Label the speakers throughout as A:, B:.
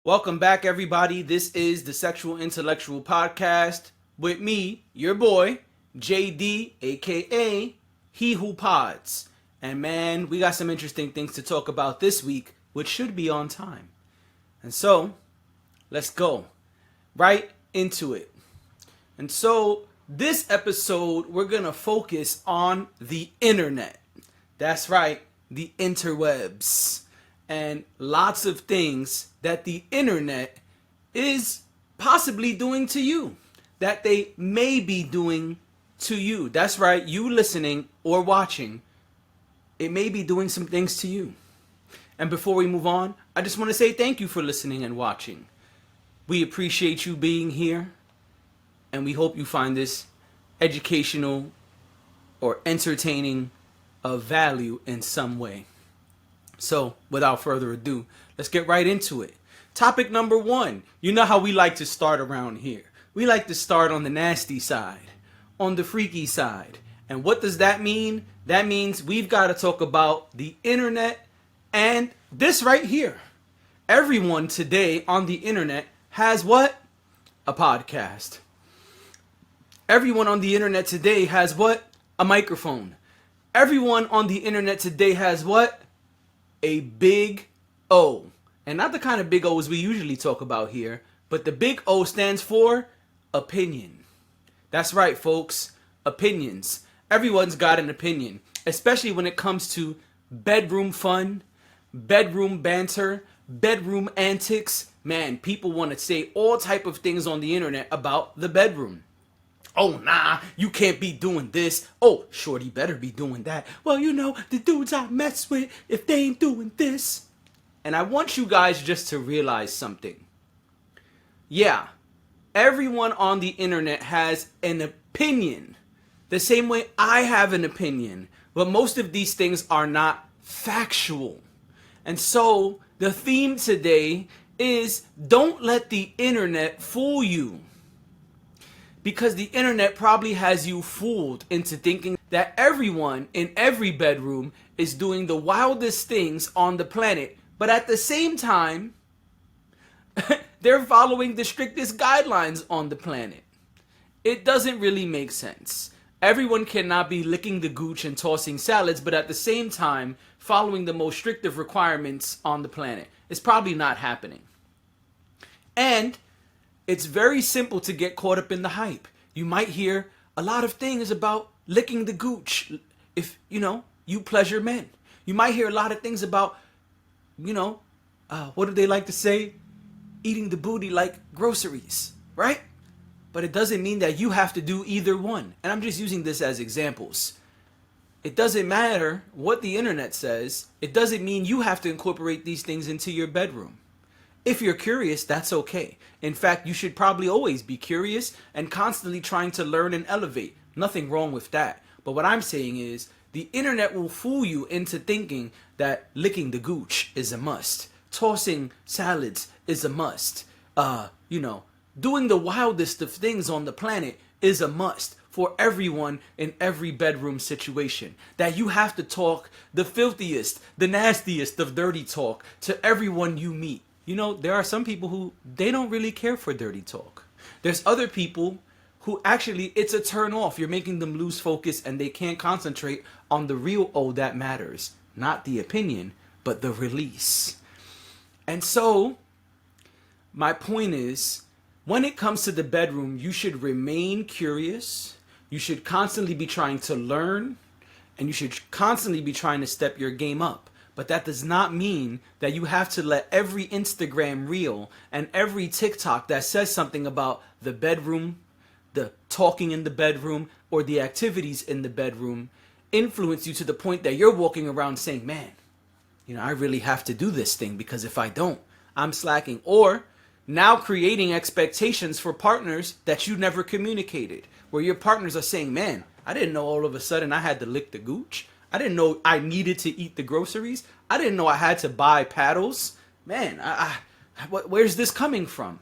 A: Welcome back, everybody. This is the Sexual Intellectual Podcast with me, your boy, JD, aka He Who Pods. And man, we got some interesting things to talk about this week, which should be on time. And so, let's go right into it. And so, this episode, we're going to focus on the internet. That's right, the interwebs. And lots of things that the internet is possibly doing to you, that they may be doing to you. That's right, you listening or watching, it may be doing some things to you. And before we move on, I just want to say thank you for listening and watching. We appreciate you being here, and we hope you find this educational or entertaining of value in some way. So, without further ado, let's get right into it. Topic number one. You know how we like to start around here. We like to start on the nasty side, on the freaky side. And what does that mean? That means we've got to talk about the internet and this right here. Everyone today on the internet has what? A podcast. Everyone on the internet today has what? A microphone. Everyone on the internet today has what? A big O. And not the kind of big O's we usually talk about here, but the big O stands for opinion. That's right, folks. Opinions. Everyone's got an opinion, especially when it comes to bedroom fun, bedroom banter, bedroom antics. Man, people want to say all type of things on the internet about the bedroom. Oh, nah, you can't be doing this. Oh, shorty better be doing that. Well, you know, the dudes I mess with, if they ain't doing this. And I want you guys just to realize something. Yeah, everyone on the internet has an opinion. The same way I have an opinion. But most of these things are not factual. And so, the theme today is don't let the internet fool you. Because the internet probably has you fooled into thinking that everyone in every bedroom is doing the wildest things on the planet. But at the same time, they're following the strictest guidelines on the planet. It doesn't really make sense. Everyone cannot be licking the gooch and tossing salads, but at the same time, following the most strict of requirements on the planet. It's probably not happening. And it's very simple to get caught up in the hype. You might hear a lot of things about licking the gooch if, you pleasure men. You might hear a lot of things about, what do they like to say? Eating the booty like groceries, right? But it doesn't mean that you have to do either one. And I'm just using this as examples. It doesn't matter what the internet says. It doesn't mean you have to incorporate these things into your bedroom. If you're curious, that's okay. In fact, you should probably always be curious and constantly trying to learn and elevate. Nothing wrong with that. But what I'm saying is, the internet will fool you into thinking that licking the gooch is a must. Tossing salads is a must. Doing the wildest of things on the planet is a must for everyone in every bedroom situation. That you have to talk the filthiest, the nastiest of dirty talk to everyone you meet. There are some people who, they don't really care for dirty talk. There's other people who actually, it's a turn off. You're making them lose focus and they can't concentrate on the real O that matters. Not the opinion, but the release. And so, my point is, when it comes to the bedroom, you should remain curious. You should constantly be trying to learn. And you should constantly be trying to step your game up. But that does not mean that you have to let every Instagram reel and every TikTok that says something about the bedroom, the talking in the bedroom, or the activities in the bedroom influence you to the point that you're walking around saying, man, I really have to do this thing because if I don't, I'm slacking. Or now creating expectations for partners that you never communicated, where your partners are saying, man, I didn't know all of a sudden I had to lick the gooch. I didn't know I needed to eat the groceries. I didn't know I had to buy paddles. Man, where's this coming from?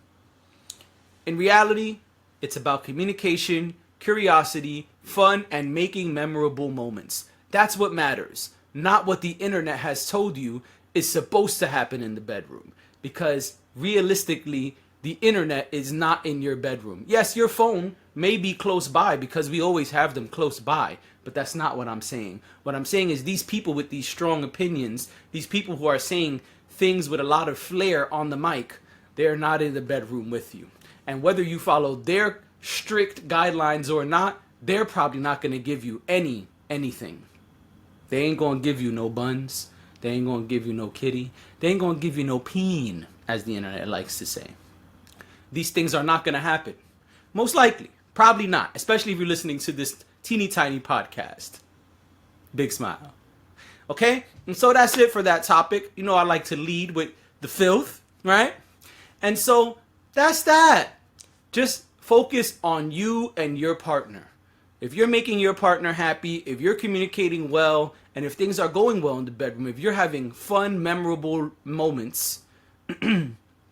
A: In reality, it's about communication, curiosity, fun, and making memorable moments. That's what matters, not what the internet has told you is supposed to happen in the bedroom. Because realistically, the internet is not in your bedroom. Yes, your phone may be close by because we always have them close by, but that's not what I'm saying. What I'm saying is these people with these strong opinions, these people who are saying things with a lot of flair on the mic, they're not in the bedroom with you. And whether you follow their strict guidelines or not, they're probably not going to give you anything. They ain't going to give you no buns. They ain't going to give you no kitty. They ain't going to give you no peen, as the internet likes to say. These things are not going to happen. Most likely. Probably not. Especially if you're listening to this teeny tiny podcast. Big smile. Okay? And so that's it for that topic. You know I like to lead with the filth, right? And so that's that. Just focus on you and your partner. If you're making your partner happy, if you're communicating well, and if things are going well in the bedroom, if you're having fun, memorable moments,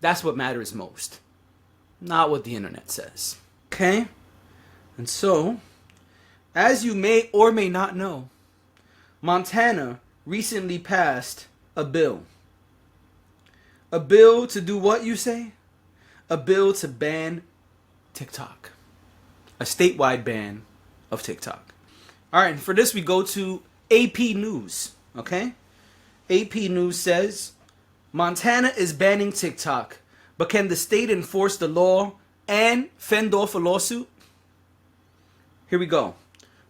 A: that's what matters most. Not what the internet says. Okay? And so, as you may or may not know, Montana recently passed a bill. A bill to do what, you say? A bill to ban TikTok. A statewide ban of TikTok. All right, and for this we go to AP News, okay? AP News says, Montana is banning TikTok, but can the state enforce the law and fend off a lawsuit? Here we go.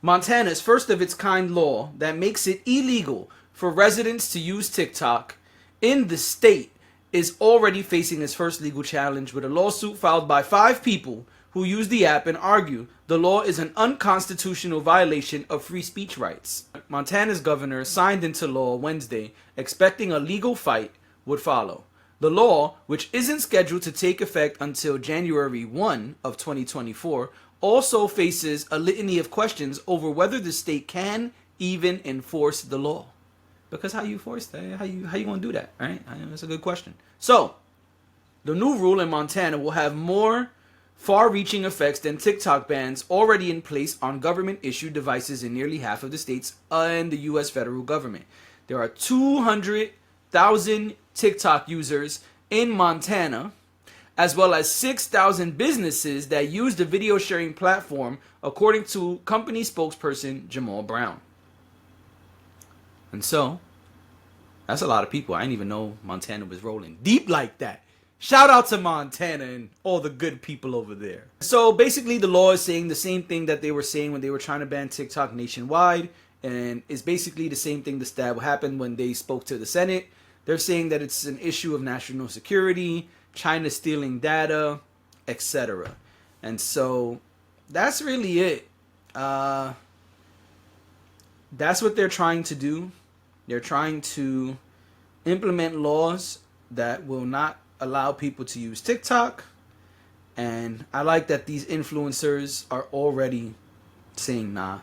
A: Montana's first of its kind law that makes it illegal for residents to use TikTok in the state is already facing its first legal challenge with a lawsuit filed by 5 people who use the app and argue the law is an unconstitutional violation of free speech rights. Montana's governor signed into law Wednesday, expecting a legal fight would follow. The law, which isn't scheduled to take effect until January 1 of 2024, also faces a litany of questions over whether the state can even enforce the law. Because how you enforce that? How you going to do that, right? That's a good question. So, the new rule in Montana will have more far-reaching effects than TikTok bans already in place on government-issued devices in nearly half of the states and the U.S. federal government. There are 200,000 TikTok users in Montana, as well as 6,000 businesses that use the video sharing platform, according to company spokesperson Jamal Brown. And so, that's a lot of people. I didn't even know Montana was rolling deep like that. Shout out to Montana and all the good people over there. So basically the law is saying the same thing that they were saying when they were trying to ban TikTok nationwide. And it's basically the same thing that happened when they spoke to the Senate. They're saying that it's an issue of national security, China stealing data, etc. And so that's really it. That's what they're trying to do. They're trying to implement laws that will not allow people to use TikTok. And I like that these influencers are already saying, nah,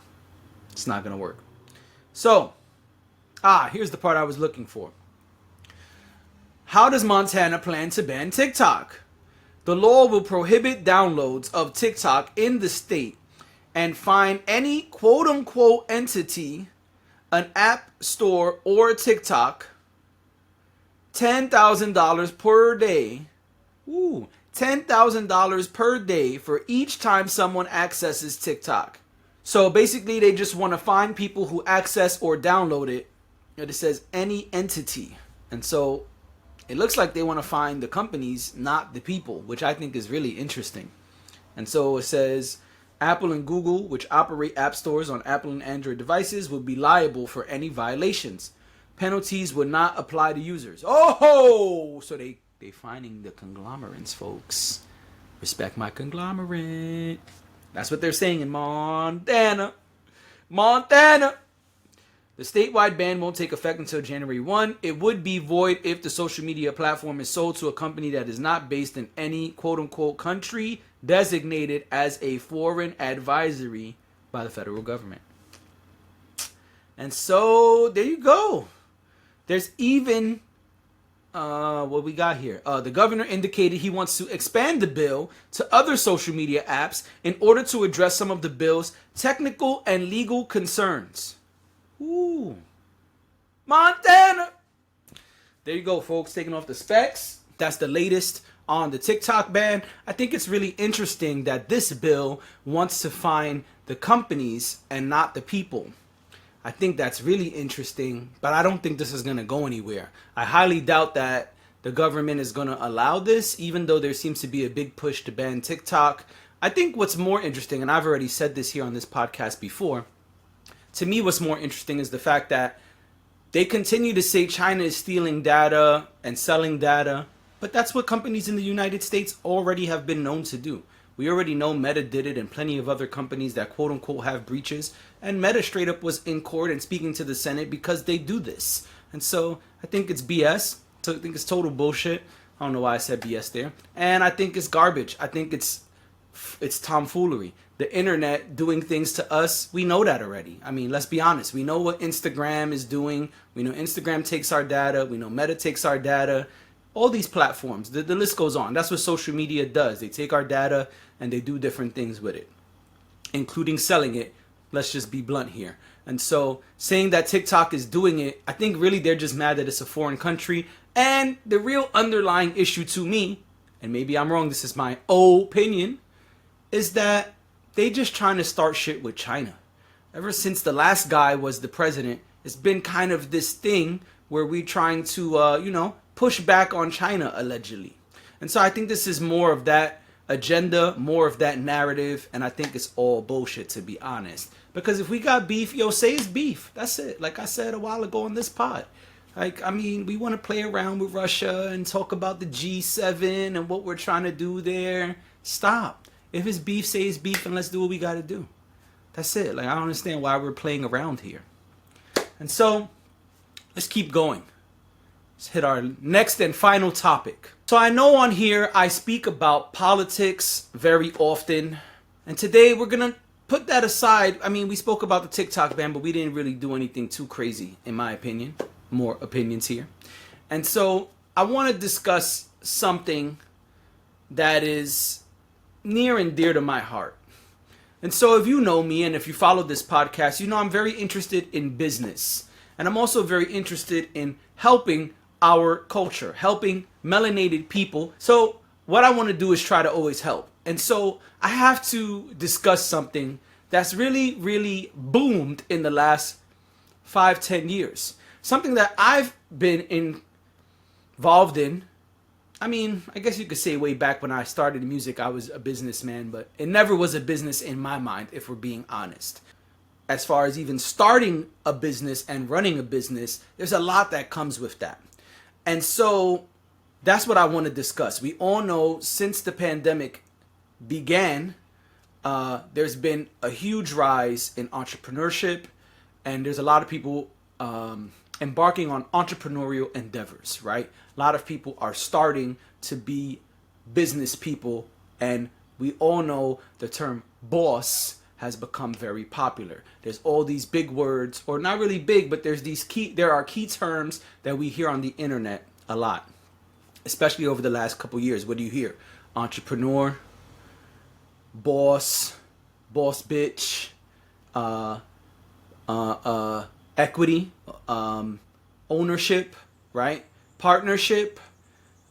A: it's not going to work. So, here's the part I was looking for. How does Montana plan to ban TikTok? The law will prohibit downloads of TikTok in the state and fine any quote-unquote entity, an app store, or TikTok $10,000 per day. $10,000 per day for each time someone accesses TikTok. So basically they just want to find people who access or download it. It says any entity. And so it looks like they want to find the companies, not the people, which I think is really interesting. And so it says Apple and Google, which operate app stores on Apple and Android devices, will be liable for any violations. Penalties would not apply to users. Oh, so they finding the conglomerates, folks. Respect my conglomerate. That's what they're saying in Montana. Montana. The statewide ban won't take effect until January 1. It would be void if the social media platform is sold to a company that is not based in any quote-unquote country designated as a foreign advisory by the federal government. And so, there you go. There's even, what we got here. The governor indicated he wants to expand the bill to other social media apps in order to address some of the bill's technical and legal concerns. Ooh. Montana! There you go, folks. Taking off the specs. That's the latest on the TikTok ban. I think it's really interesting that this bill wants to fine the companies and not the people. I think that's really interesting, but I don't think this is going to go anywhere. I highly doubt that the government is going to allow this, even though there seems to be a big push to ban TikTok. I think what's more interesting, and I've already said this here on this podcast before, to me what's more interesting is the fact that they continue to say China is stealing data and selling data, but that's what companies in the United States already have been known to do. We already know Meta did it and plenty of other companies that quote unquote have breaches. And Meta straight up was in court and speaking to the Senate because they do this. And so I think it's BS. I think it's total bullshit. I don't know why I said BS there. And I think it's garbage. I think it's tomfoolery. The internet doing things to us, we know that already. I mean, let's be honest. We know what Instagram is doing. We know Instagram takes our data. We know Meta takes our data. All these platforms, the list goes on. That's what social media does. They take our data and they do different things with it, including selling it. Let's just be blunt here. And so saying that TikTok is doing it, I think really they're just mad that it's a foreign country. And the real underlying issue to me, and maybe I'm wrong, this is my opinion, is that they just trying to start shit with China. Ever since the last guy was the president, it's been kind of this thing where we're trying to, push back on China, allegedly. And so I think this is more of that agenda, more of that narrative, and I think it's all bullshit, to be honest. Because if we got beef, say it's beef. That's it. Like I said a while ago on this pod. We want to play around with Russia and talk about the G7 and what we're trying to do there. Stop. If it's beef, say it's beef, and let's do what we got to do. That's it. I don't understand why we're playing around here. And so, let's keep going. Let's hit our next and final topic. So I know on here I speak about politics very often. And today we're going to put that aside. I mean, we spoke about the TikTok ban, but we didn't really do anything too crazy, in my opinion. More opinions here. And so I want to discuss something that is near and dear to my heart. And so if you know me and if you follow this podcast, you know I'm very interested in business. And I'm also very interested in helping our culture, helping melanated people. So what I want to do is try to always help. And so I have to discuss something that's really, really boomed in the last 5-10 years. Something that I've been involved in. I mean, I guess you could say way back when I started music, I was a businessman, but it never was a business in my mind, if we're being honest. As far as even starting a business and running a business, there's a lot that comes with that. And so that's what I want to discuss. We all know since the pandemic began, there's been a huge rise in entrepreneurship, and there's a lot of people embarking on entrepreneurial endeavors, right? A lot of people are starting to be business people, and we all know the term boss has become very popular. There's all these big words, or not really big, but there are key terms that we hear on the internet a lot, especially over the last couple years. What do you hear? Entrepreneur, boss bitch, equity, ownership, right? Partnership,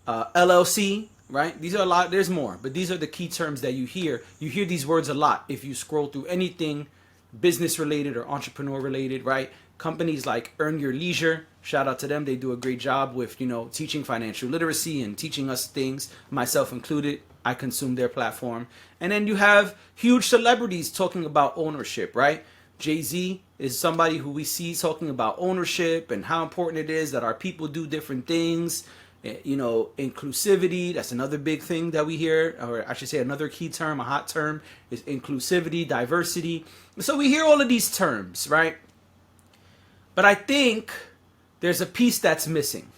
A: LLC, right? These are a lot. There's more, but these are the key terms that you hear. You hear these words a lot if you scroll through anything business related or entrepreneur related, right? Companies like Earn Your Leisure, shout out to them. They do a great job with, teaching financial literacy and teaching us things, myself included. I consume their platform. And then you have huge celebrities talking about ownership, right? Jay-Z is somebody who we see talking about ownership and how important it is that our people do different things. Inclusivity, that's another big thing that we hear, or I should say another key term, a hot term, is inclusivity, diversity. So we hear all of these terms, right? But I think there's a piece that's missing.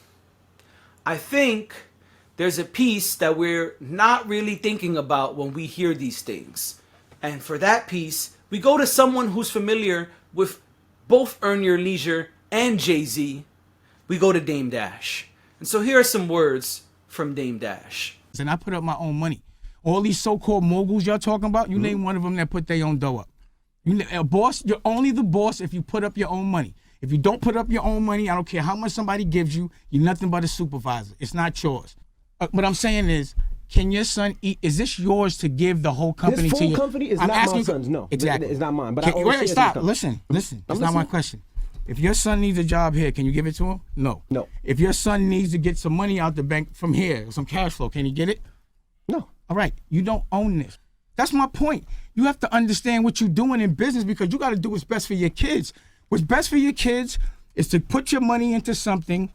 A: I think there's a piece that we're not really thinking about when we hear these things. And for that piece, we go to someone who's familiar with both Earn Your Leisure and Jay-Z. We go to Dame Dash. And so here are some words from Dame Dash.
B: And I put up my own money. All these so-called moguls y'all talking about, you name one of them that put their own dough up. A boss, you're only the boss if you put up your own money. If you don't put up your own money, I don't care how much somebody gives you, you're nothing but a supervisor. It's not yours. What I'm saying is, can your son eat? Is this yours to give the whole company
C: This
B: to
C: full
B: you?
C: company is
B: I'm
C: not
B: asking
C: my son's. No,
B: exactly.
C: It's not mine. But
B: Can,
C: I own
B: wait,
C: shares in
B: stop.
C: the company.
B: Listen. That's
C: I'm
B: not my
C: listening.
B: question. If your son needs a job here, can you give it to him? No.
C: No.
B: If your son needs to get some money out the bank from here, some cash flow, can he get it?
C: No.
B: All right. You don't own this. That's my point. You have to understand what you're doing in business because you got to do what's best for your kids. What's best for your kids is to put your money into something,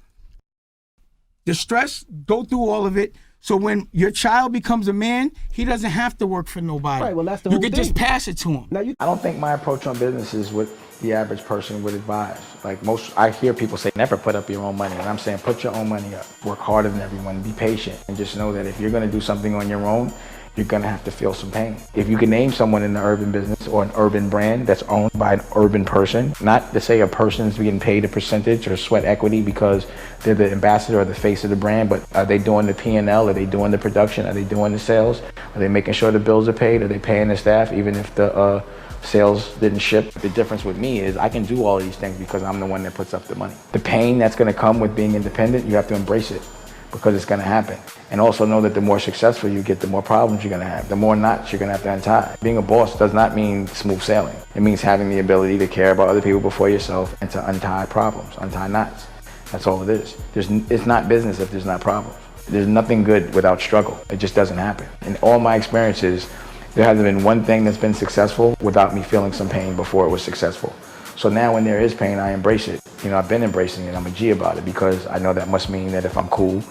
B: the stress, go through all of it. So when your child becomes a man, he doesn't have to work for nobody.
C: Right, well, that's the
B: you
C: whole
B: can
C: thing.
B: just pass it to him.
C: Now you
D: I don't think my approach on business is what the average person would advise. Like I hear people say, never put up your own money. And I'm saying, put your own money up. Work harder than everyone. Be patient. And just know that if you're going to do something on your own, you're going to have to feel some pain. If you can name someone in the urban business or an urban brand that's owned by an urban person, not to say a person's being paid a percentage or sweat equity because they're the ambassador or the face of the brand, but are they doing the P&L? Are they doing the production? Are they doing the sales? Are they making sure the bills are paid? Are they paying the staff even if the sales didn't ship? The difference with me is I can do all these things because I'm the one that puts up the money. The pain that's going to come with being independent, you have to embrace it because it's going to happen. And also know that the more successful you get, the more problems you're going to have, the more knots you're going to have to untie. Being a boss does not mean smooth sailing. It means having the ability to care about other people before yourself and to untie problems, untie knots. That's all it is. It's not business if there's not problems. There's nothing good without struggle. It just doesn't happen. In all my experiences, there hasn't been one thing that's been successful without me feeling some pain before it was successful. So now when there is pain, I embrace it. You know, I've been embracing it. I'm a G about it because I know that must mean that if I'm cool,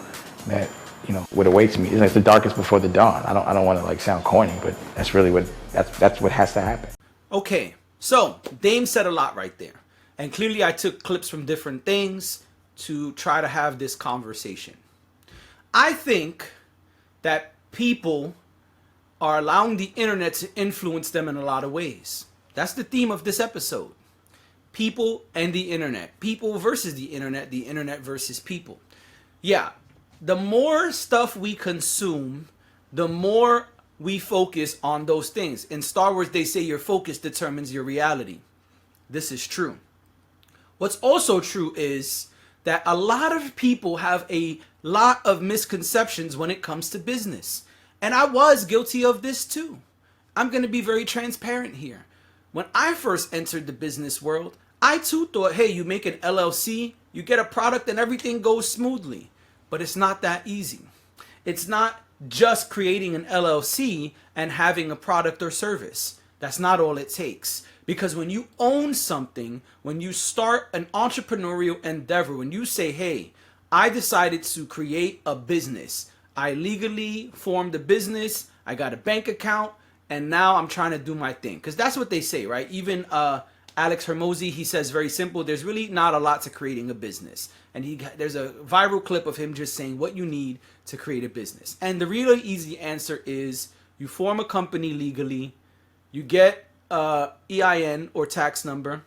D: that, you know, what awaits me is like the darkest before the dawn. I don't want to like sound corny, but that's really that's what has to happen.
A: Okay, so Dame said a lot right there. And clearly I took clips from different things to try to have this conversation. I think that people are allowing the internet to influence them in a lot of ways. That's the theme of this episode. People and the internet. People versus the internet versus people. Yeah, the more stuff we consume, the more we focus on those things. In Star Wars, they say your focus determines your reality. This is true. What's also true is that a lot of people have a lot of misconceptions when it comes to business. And I was guilty of this too. I'm going to be very transparent here. When I first entered the business world, I too thought, hey, you make an LLC, you get a product and everything goes smoothly. But it's not that easy. It's not just creating an LLC and having a product or service. That's not all it takes. Because when you own something, when you start an entrepreneurial endeavor, when you say, hey, I decided to create a business. I legally formed a business. I got a bank account. And now I'm trying to do my thing. Because that's what they say, right? Even Alex Hermosi, he says very simple. There's really not a lot to creating a business. And there's a viral clip of him just saying what you need to create a business. And the really easy answer is you form a company legally. You get EIN or tax number.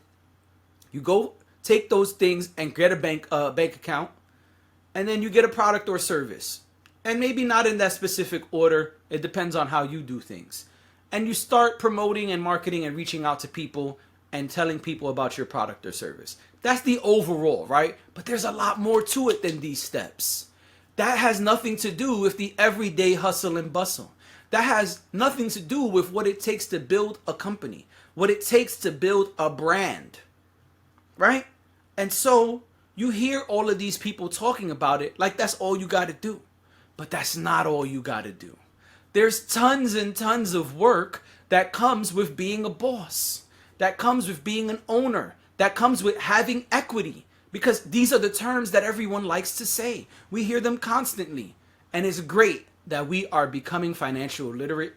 A: You go take those things and get a bank account. And then you get a product or service. And maybe not in that specific order. It depends on how you do things. And you start promoting and marketing and reaching out to people and telling people about your product or service. That's the overall, right? But there's a lot more to it than these steps. That has nothing to do with the everyday hustle and bustle. That has nothing to do with what it takes to build a company, what it takes to build a brand, right? And so you hear all of these people talking about it like that's all you got to do. But that's not all you got to do. There's tons and tons of work that comes with being a boss, that comes with being an owner, that comes with having equity, because these are the terms that everyone likes to say. We hear them constantly. And it's great that we are becoming financial literate.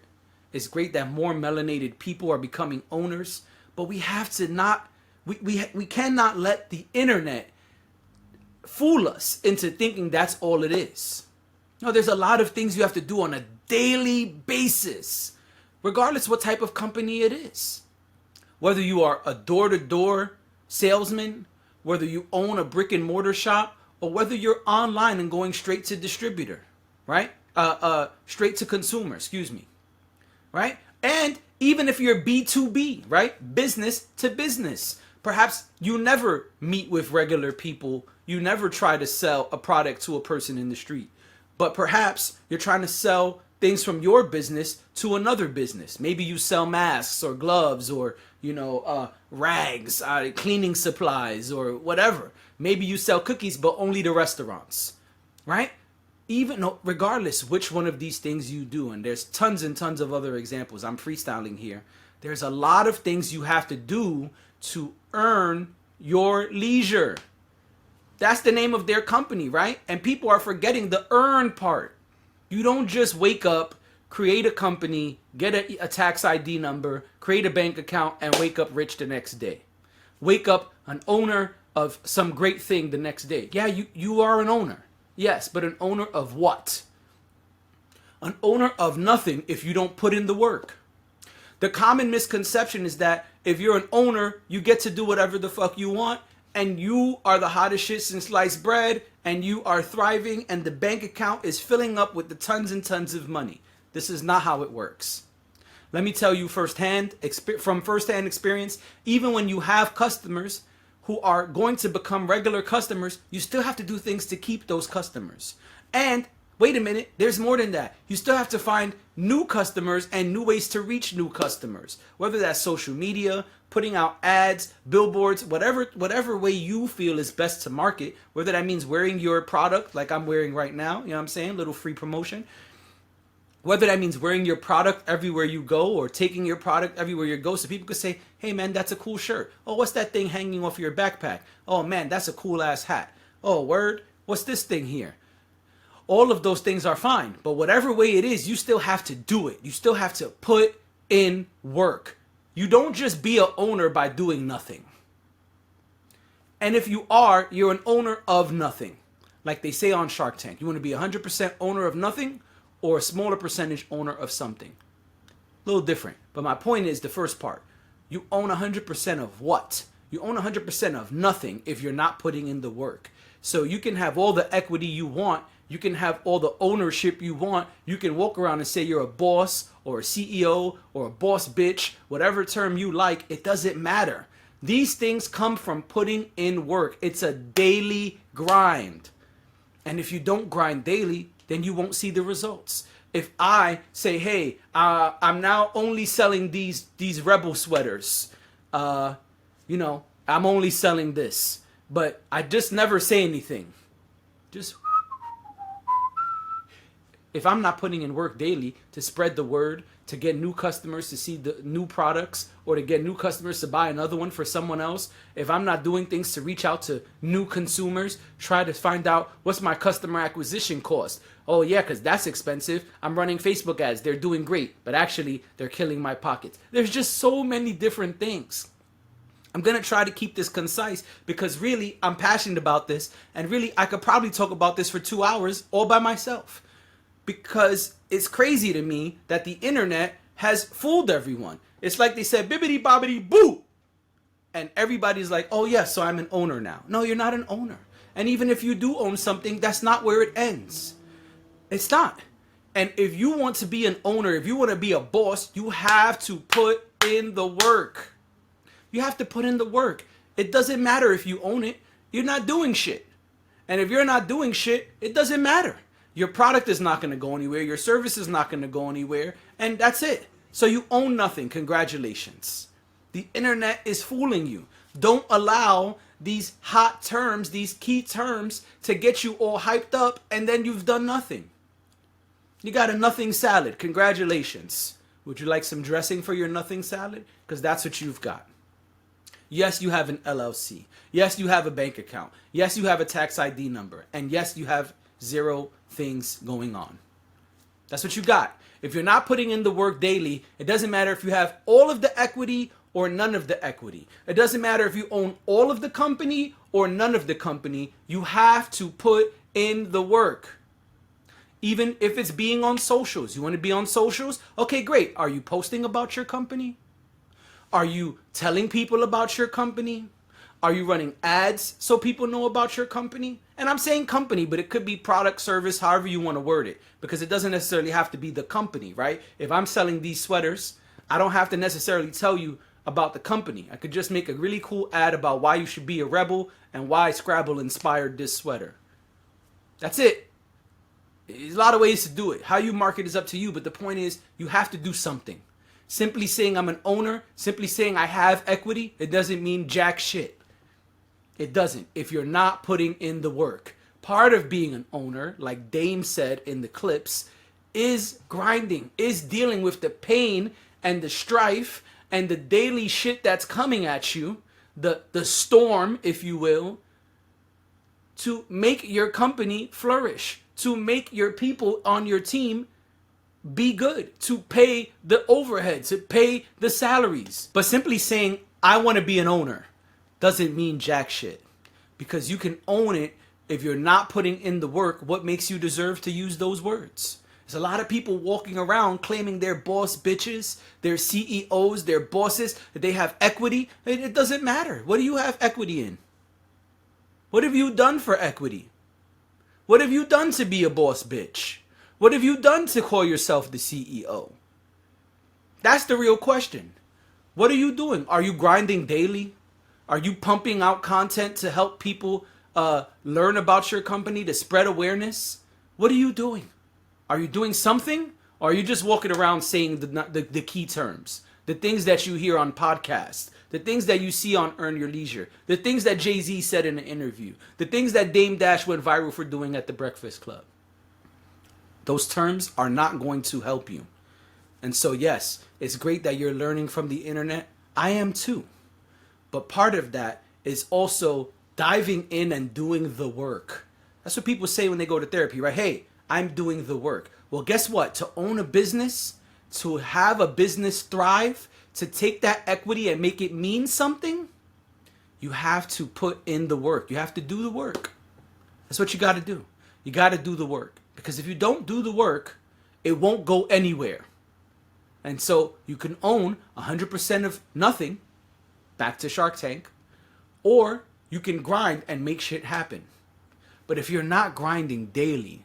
A: It's great that more melanated people are becoming owners, but we have to not, we cannot let the internet fool us into thinking that's all it is. No, there's a lot of things you have to do on a daily basis, regardless what type of company it is. Whether you are a door-to-door salesman, whether you own a brick and mortar shop, or whether you're online and going straight to distributor, right? Straight to consumer, excuse me, right? And even if you're B2B, right? Business to business. Perhaps you never meet with regular people. You never try to sell a product to a person in the street. But perhaps you're trying to sell things from your business to another business. Maybe you sell masks or gloves or, rags, cleaning supplies or whatever. Maybe you sell cookies, but only to restaurants, right? Regardless which one of these things you do, and there's tons and tons of other examples. I'm freestyling here. There's a lot of things you have to do to earn your leisure. That's the name of their company, right? And people are forgetting the earn part. You don't just wake up, create a company, get a tax ID number, create a bank account, and wake up rich the next day. Wake up an owner of some great thing the next day. Yeah, you are an owner. Yes, but an owner of what? An owner of nothing if you don't put in the work. The common misconception is that if you're an owner, you get to do whatever the fuck you want, and you are the hottest shit since sliced bread, and you are thriving, and the bank account is filling up with the tons and tons of money. This is not how it works. Let me tell you from firsthand experience, even when you have customers who are going to become regular customers, you still have to do things to keep those customers. And wait a minute, there's more than that. You still have to find new customers and new ways to reach new customers, whether that's social media, putting out ads, billboards, whatever way you feel is best to market, whether that means wearing your product like I'm wearing right now, you know what I'm saying, little free promotion, whether that means wearing your product everywhere you go or taking your product everywhere you go so people could say, hey man, that's a cool shirt. Oh, what's that thing hanging off your backpack? Oh man, that's a cool ass hat. Oh, word, what's this thing here? All of those things are fine, but whatever way it is, you still have to do it. You still have to put in work. You don't just be an owner by doing nothing. And if you are, you're an owner of nothing. Like they say on Shark Tank, you want to be 100% owner of nothing or a smaller percentage owner of something. A little different. But my point is the first part. You own 100% of what? You own 100% of nothing if you're not putting in the work. So you can have all the equity you want. You can have all the ownership you want. You can walk around and say you're a boss or a CEO or a boss bitch, whatever term you like. It doesn't matter. These things come from putting in work. It's a daily grind. And if you don't grind daily, then you won't see the results. If I say, hey, I'm now only selling these Rebel sweaters, I'm only selling this, but I just never say anything. If I'm not putting in work daily to spread the word, to get new customers to see the new products, or to get new customers to buy another one for someone else, if I'm not doing things to reach out to new consumers, try to find out what's my customer acquisition cost. Oh yeah, because that's expensive. I'm running Facebook ads. They're doing great, but actually they're killing my pockets. There's just so many different things. I'm going to try to keep this concise because really I'm passionate about this, and really I could probably talk about this for 2 hours all by myself. Because it's crazy to me that the internet has fooled everyone. It's like they said, bibbidi bobbidi boo. And everybody's like, oh yeah, so I'm an owner now. No, you're not an owner. And even if you do own something, that's not where it ends. It's not. And if you want to be an owner, if you want to be a boss, you have to put in the work. You have to put in the work. It doesn't matter if you own it. You're not doing shit. And if you're not doing shit, it doesn't matter. Your product is not going to go anywhere. Your service is not going to go anywhere. And that's it. So you own nothing. Congratulations. The internet is fooling you. Don't allow these hot terms, these key terms, to get you all hyped up and then you've done nothing. You got a nothing salad. Congratulations. Would you like some dressing for your nothing salad? Because that's what you've got. Yes, you have an LLC. Yes, you have a bank account. Yes, you have a tax ID number. And yes, you have zero things going on. That's what you got. If you're not putting in the work daily, it doesn't matter if you have all of the equity or none of the equity. It doesn't matter if you own all of the company or none of the company. You have to put in the work. Even if it's being on socials. You want to be on socials? Okay, great. Are you posting about your company? Are you telling people about your company? Are you running ads so people know about your company? And I'm saying company, but it could be product, service, however you want to word it. Because it doesn't necessarily have to be the company, right? If I'm selling these sweaters, I don't have to necessarily tell you about the company. I could just make a really cool ad about why you should be a rebel and why Scrabble inspired this sweater. That's it. There's a lot of ways to do it. How you market is up to you, but the point is you have to do something. Simply saying I'm an owner, simply saying I have equity, it doesn't mean jack shit. It doesn't if you're not putting in the work. Part of being an owner, like Dame said in the clips, is grinding, is dealing with the pain and the strife and the daily shit that's coming at you, the storm, if you will, to make your company flourish, to make your people on your team be good, to pay the overhead, to pay the salaries. But simply saying, I want to be an owner, doesn't mean jack shit. Because you can own it if you're not putting in the work. What makes you deserve to use those words? There's a lot of people walking around claiming they're boss bitches, they're CEOs, they're bosses, that they have equity. It doesn't matter. What do you have equity in? What have you done for equity? What have you done to be a boss bitch? What have you done to call yourself the CEO? That's the real question. What are you doing? Are you grinding daily? Are you pumping out content to help people learn about your company, to spread awareness? What are you doing? Are you doing something? Or are you just walking around saying the key terms? The things that you hear on podcasts, the things that you see on Earn Your Leisure, the things that Jay-Z said in an interview, the things that Dame Dash went viral for doing at the Breakfast Club. Those terms are not going to help you. And so, yes, it's great that you're learning from the internet. I am too. But part of that is also diving in and doing the work. That's what people say when they go to therapy, right? Hey, I'm doing the work. Well, guess what? To own a business, to have a business thrive, to take that equity and make it mean something, you have to put in the work. You have to do the work. That's what you got to do. You got to do the work. Because if you don't do the work, it won't go anywhere. And so you can own 100% of nothing, back to Shark Tank, or you can grind and make shit happen. But if you're not grinding daily,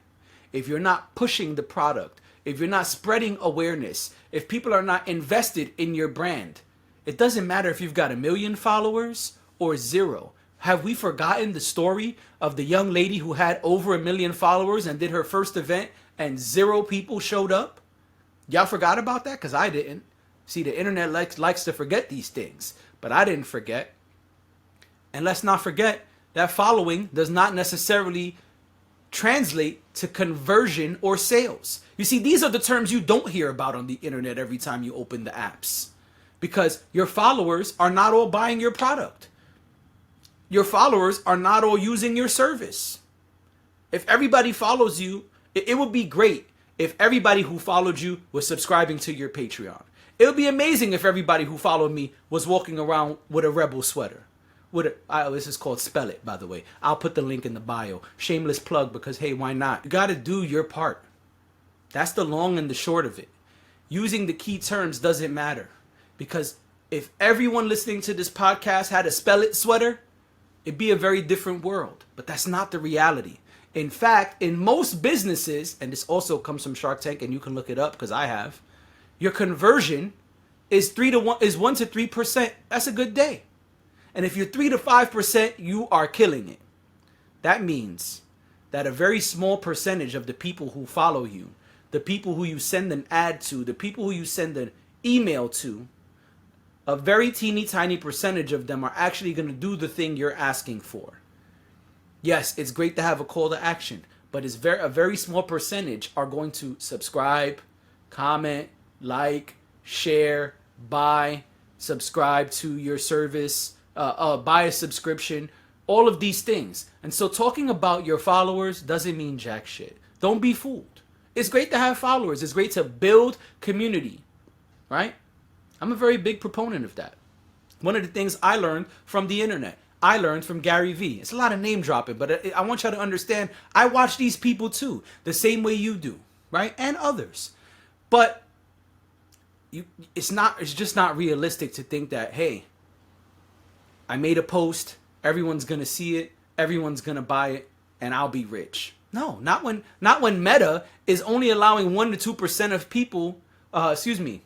A: if you're not pushing the product, if you're not spreading awareness, if people are not invested in your brand, it doesn't matter if you've got 1 million followers or 0. Have we forgotten the story of the young lady who had over 1 million followers and did her first event and 0 people showed up? Y'all forgot about that? Because I didn't. See, the internet likes to forget these things, but I didn't forget. And let's not forget that following does not necessarily translate to conversion or sales. You see, these are the terms you don't hear about on the internet every time you open the apps, because your followers are not all buying your product. Your followers are not all using your service. If everybody follows you, it would be great if everybody who followed you was subscribing to your Patreon. It would be amazing if everybody who followed me was walking around with a Rebel sweater. This is called Spell It, by the way. I'll put the link in the bio. Shameless plug, because hey, why not? You got to do your part. That's the long and the short of it. Using the key terms doesn't matter, because if everyone listening to this podcast had a Spell It sweater, it'd be a very different world. But that's not the reality. In fact, in most businesses, and this also comes from Shark Tank, and you can look it up because I have, your conversion is 1 to 3%. That's a good day. And if you're 3 to 5%, you are killing it. That means that a very small percentage of the people who follow you, the people who you send an ad to, the people who you send an email to, a very teeny tiny percentage of them are actually going to do the thing you're asking for. Yes, it's great to have a call to action, but a very small percentage are going to subscribe, comment, like, share, buy, subscribe to your service, buy a subscription, all of these things. And so talking about your followers doesn't mean jack shit. Don't be fooled. It's great to have followers. It's great to build community, right? I'm a very big proponent of that. One of the things I learned from the internet, I learned from Gary Vee. It's a lot of name dropping, but I want y'all to understand, I watch these people too, the same way you do, right? And others. But it's just not realistic to think that, hey, I made a post, everyone's gonna see it, everyone's gonna buy it, and I'll be rich. No, not when Meta is only allowing 1 to 2% of people, 2%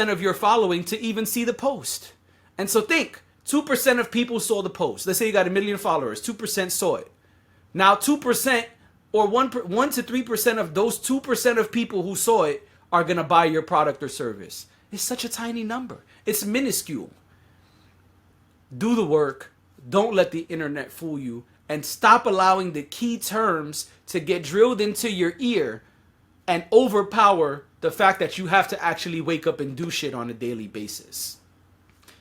A: of your following to even see the post. And so think, 2% of people saw the post. Let's say you got 1 million followers, 2% saw it. Now 2% or 1 to 3% of those 2% of people who saw it are going to buy your product or service. It's such a tiny number. It's minuscule. Do the work. Don't let the internet fool you, and stop allowing the key terms to get drilled into your ear and overpower the fact that you have to actually wake up and do shit on a daily basis.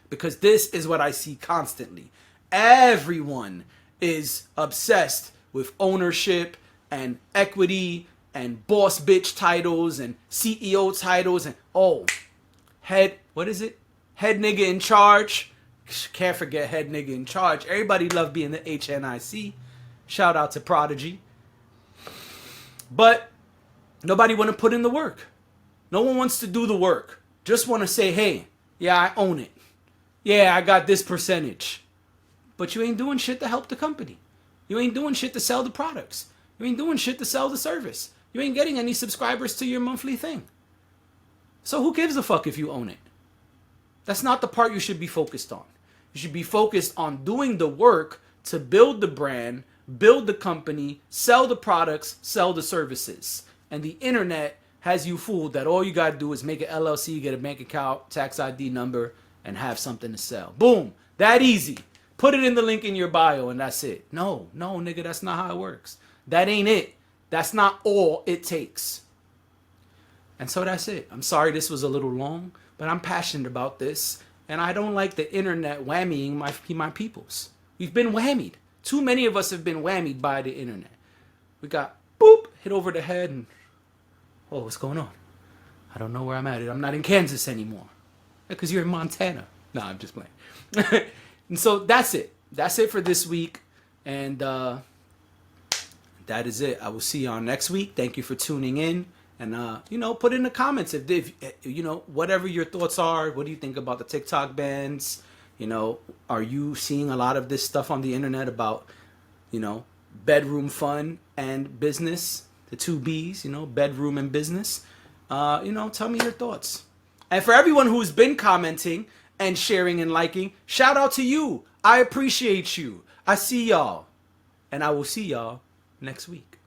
A: Because this is what I see constantly. Everyone is obsessed with ownership and equity and boss bitch titles and CEO titles and head nigga in charge. Can't forget head nigga in charge. Everybody love being the HNIC. Shout out to Prodigy. But nobody want to put in the work. No one wants to do the work. Just want to say, hey, yeah, I own it. Yeah, I got this percentage. But you ain't doing shit to help the company. You ain't doing shit to sell the products. You ain't doing shit to sell the service. You ain't getting any subscribers to your monthly thing. So who gives a fuck if you own it? That's not the part you should be focused on. You should be focused on doing the work to build the brand, build the company, sell the products, sell the services. And the internet has you fooled that all you got to do is make an LLC, get a bank account, tax ID number, and have something to sell. Boom. That easy. Put it in the link in your bio and that's it. No, nigga, that's not how it works. That ain't it. That's not all it takes. And so that's it. I'm sorry this was a little long, but I'm passionate about this. And I don't like the internet whammying my peoples. We've been whammied. Too many of us have been whammied by the internet. We got boop, hit over the head and, oh, what's going on? I don't know where I'm at. I'm not in Kansas anymore. Because you're in Montana. No, I'm just playing. And so that's it. That's it for this week. And that is it. I will see y'all next week. Thank you for tuning in. And, put in the comments if whatever your thoughts are. What do you think about the TikTok bans? Are you seeing a lot of this stuff on the internet about, bedroom fun and business? The two B's, bedroom and business. Tell me your thoughts. And for everyone who's been commenting and sharing and liking, shout out to you. I appreciate you. I see y'all. And I will see y'all next week.